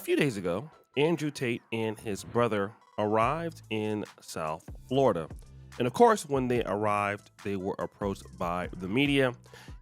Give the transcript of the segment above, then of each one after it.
few days ago, Andrew Tate and his brother arrived in South Florida. And of course, when they arrived, they were approached by the media.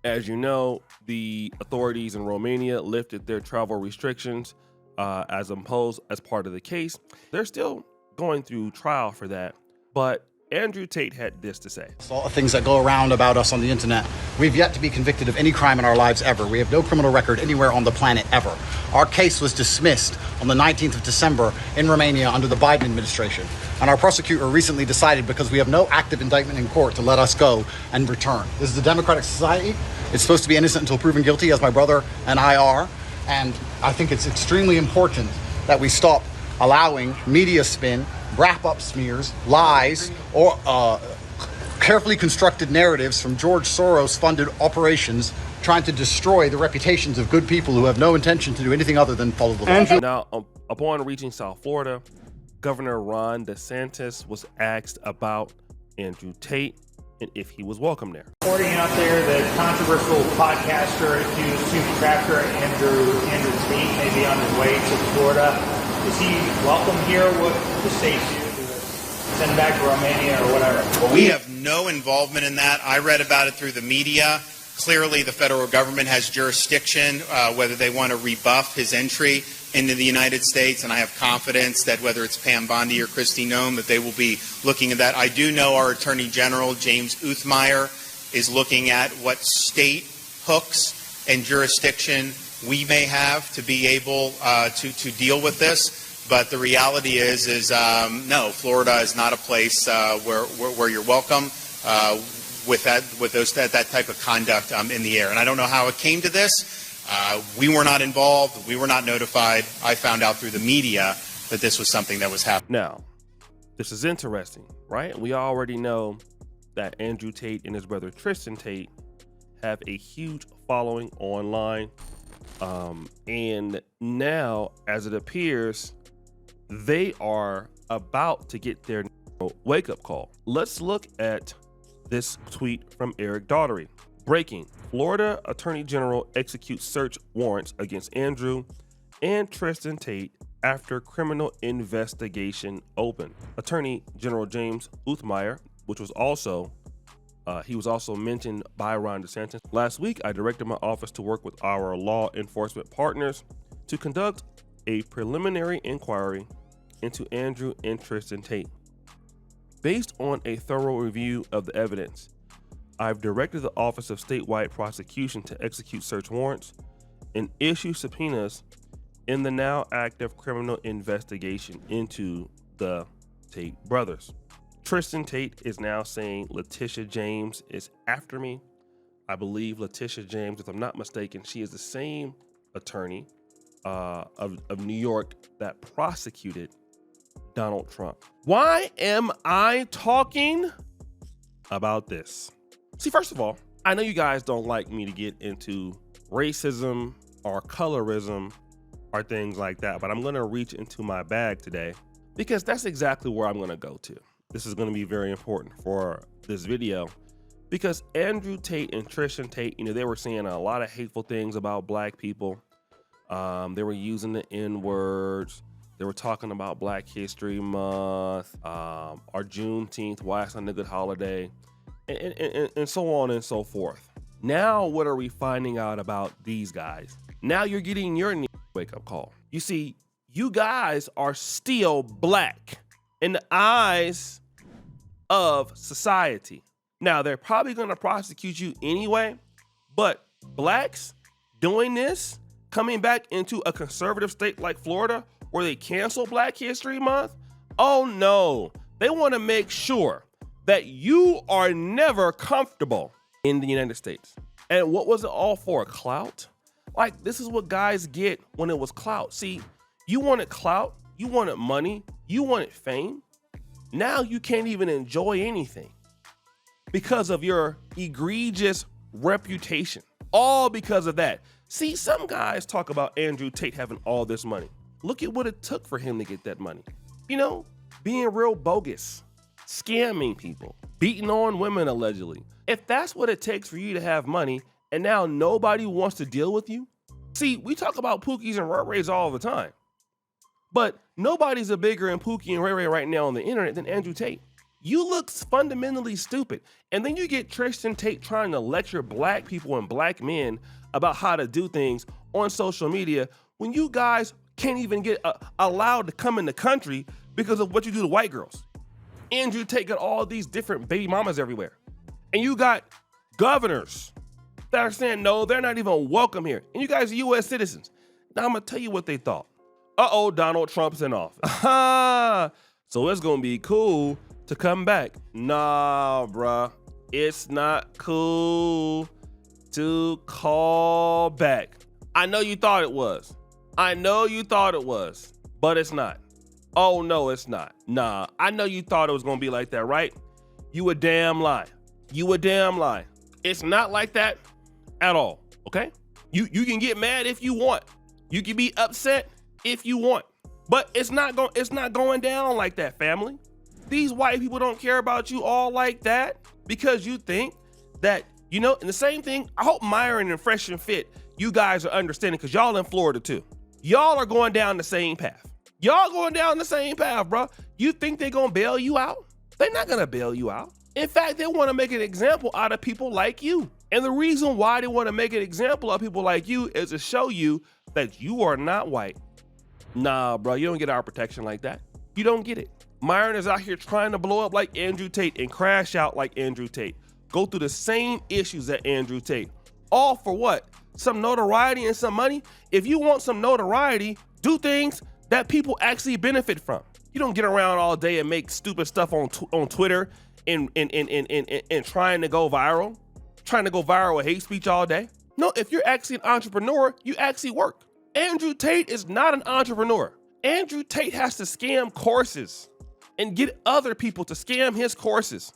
As you know, the authorities in Romania lifted their travel restrictions as imposed as part of the case. They're still going through trial for that, but Andrew Tate had this to say. All the things that go around about us on the internet. We've yet to be convicted of any crime in our lives ever. We have no criminal record anywhere on the planet ever. Our case was dismissed on the 19th of December in Romania under the Biden administration. And our prosecutor recently decided, because we have no active indictment in court, to let us go and return. This is a democratic society. It's supposed to be innocent until proven guilty, as my brother and I are. And I think it's extremely important that we stop allowing media spin, wrap-up smears, lies, or carefully constructed narratives from George Soros-funded operations trying to destroy the reputations of good people who have no intention to do anything other than follow the law. Now, upon reaching South Florida, Governor Ron DeSantis was asked about Andrew Tate and if he was welcome there. Reporting out there that controversial podcaster accused super crafter Andrew Tate may be on his way to Florida. Is he welcome here? What the state do? Send him back to Romania or whatever? Well, we have no involvement in that. I read about it through the media. Clearly, the federal government has jurisdiction, whether they want to rebuff his entry into the United States, and I have confidence that whether it's Pam Bondi or Kristi Noem, that they will be looking at that. I do know our Attorney General, James Uthmeyer, is looking at what state hooks and jurisdiction we may have to be able to deal with this. But the reality is no, Florida is not a place where you're welcome with that type of conduct in the air. And I don't know how it came to this. We were not involved. We were not notified. I found out through the media that this was something that was happening. Now, this is interesting, right? We already know that Andrew Tate and his brother Tristan Tate have a huge following online. And now, as it appears, they are about to get their wake-up call. Let's look at this tweet from Eric Daugherty. Breaking: Florida Attorney General executes search warrants against Andrew and Tristan Tate after criminal investigation open. Attorney General James Uthmeyer, which was also he was also mentioned by Ron DeSantis. Last week, I directed my office to work with our law enforcement partners to conduct a preliminary inquiry into Andrew and Tristan Tate. Based on a thorough review of the evidence, I've directed the Office of Statewide Prosecution to execute search warrants and issue subpoenas in the now active criminal investigation into the Tate brothers. Tristan Tate is now saying Letitia James is after me. I believe Letitia James, if I'm not mistaken, she is the same attorney of New York that prosecuted Donald Trump. Why am I talking about this? See, first of all, I know you guys don't like me to get into racism or colorism or things like that, but I'm going to reach into my bag today because that's exactly where I'm going to go to. This is going to be very important for this video because Andrew Tate and Tristan Tate, they were saying a lot of hateful things about black people. They were using the N-words. They were talking about Black History Month, or Juneteenth, why it's not a good holiday, and so on and so forth. Now, what are we finding out about these guys? Now you're getting your wake-up call. You see, you guys are still black in the eyes of society. Now, they're probably going to prosecute you anyway, but blacks doing this, coming back into a conservative state like Florida where they cancel Black History Month, oh no, they want to make sure that you are never comfortable in the United States. And what was it all for? Clout? Like, this is what guys get when it was clout. See, you wanted clout, you wanted money, you wanted fame. Now you can't even enjoy anything because of your egregious reputation. All because of that. See, some guys talk about Andrew Tate having all this money. Look at what it took for him to get that money. Being real bogus, scamming people, beating on women allegedly. If that's what it takes for you to have money and now nobody wants to deal with you. See, we talk about Pookies and Rurrays all the time. But nobody's a bigger and Pookie and Ray Ray right now on the internet than Andrew Tate. You look fundamentally stupid. And then you get Tristan Tate trying to lecture black people and black men about how to do things on social media when you guys can't even get allowed to come in the country because of what you do to white girls. Andrew Tate got all these different baby mamas everywhere. And you got governors that are saying, no, they're not even welcome here. And you guys are U.S. citizens. Now I'm going to tell you what they thought. Uh-oh, Donald Trump's in office. So it's going to be cool to come back. Nah, bruh. It's not cool to call back. I know you thought it was. I know you thought it was, but it's not. Oh, no, it's not. Nah, I know you thought it was going to be like that, right? You a damn lie. You a damn lie. It's not like that at all, okay? You can get mad if you want. You can be upset if you want, but it's not going down like that, family. These white people don't care about you all like that because you think that, you know, and the same thing, I hope Myron and Fresh and Fit, you guys are understanding because y'all in Florida too. Y'all are going down the same path. Y'all going down the same path, bro. You think they're going to bail you out? They're not going to bail you out. In fact, they want to make an example out of people like you. And the reason why they want to make an example of people like you is to show you that you are not white. Nah, bro, you don't get our protection like that. You don't get it. Myron is out here trying to blow up like Andrew Tate and crash out like Andrew Tate. Go through the same issues that Andrew Tate. All for what? Some notoriety and some money? If you want some notoriety, do things that people actually benefit from. You don't get around all day and make stupid stuff on Twitter and trying to go viral. Trying to go viral with hate speech all day. No, if you're actually an entrepreneur, you actually work. Andrew Tate is not an entrepreneur. Andrew Tate has to scam courses and get other people to scam his courses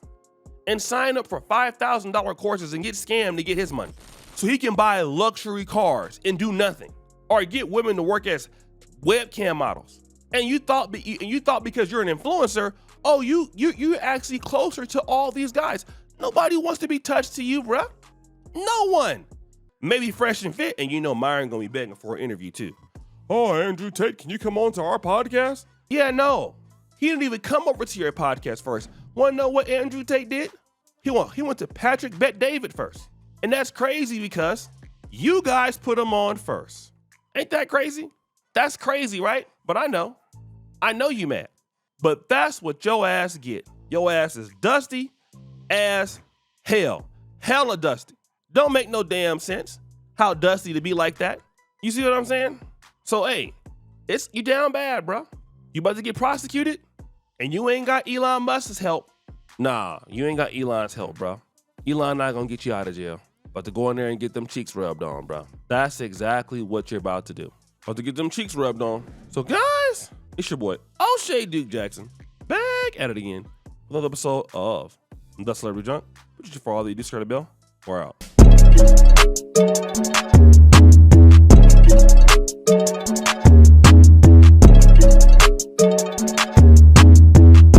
and sign up for $5,000 courses and get scammed to get his money. So he can buy luxury cars and do nothing, or get women to work as webcam models. And you thought because you're an influencer, oh, you're actually closer to all these guys. Nobody wants to be touched to you, bruh. No one. Maybe Fresh and Fit, and you know Myron gonna be begging for an interview too. Oh, Andrew Tate, can you come on to our podcast? Yeah, no. He didn't even come over to your podcast first. Want to know what Andrew Tate did? He went to Patrick Bet David first. And that's crazy because you guys put him on first. Ain't that crazy? That's crazy, right? But I know you mad. But that's what your ass get. Your ass is dusty as hell. Hella dusty. Don't make no damn sense how dusty to be like that. You see what I'm saying? So, hey, you down bad, bro. You about to get prosecuted and you ain't got Elon Musk's help. Nah, you ain't got Elon's help, bro. Elon not gonna get you out of jail. About to go in there and get them cheeks rubbed on, bro. That's exactly what you're about to do. About to get them cheeks rubbed on. So, guys, it's your boy, O'Shea Duke Jackson, back at it again with another episode of The Celebrity Junk. Which is for all the you discard the bell. We're out.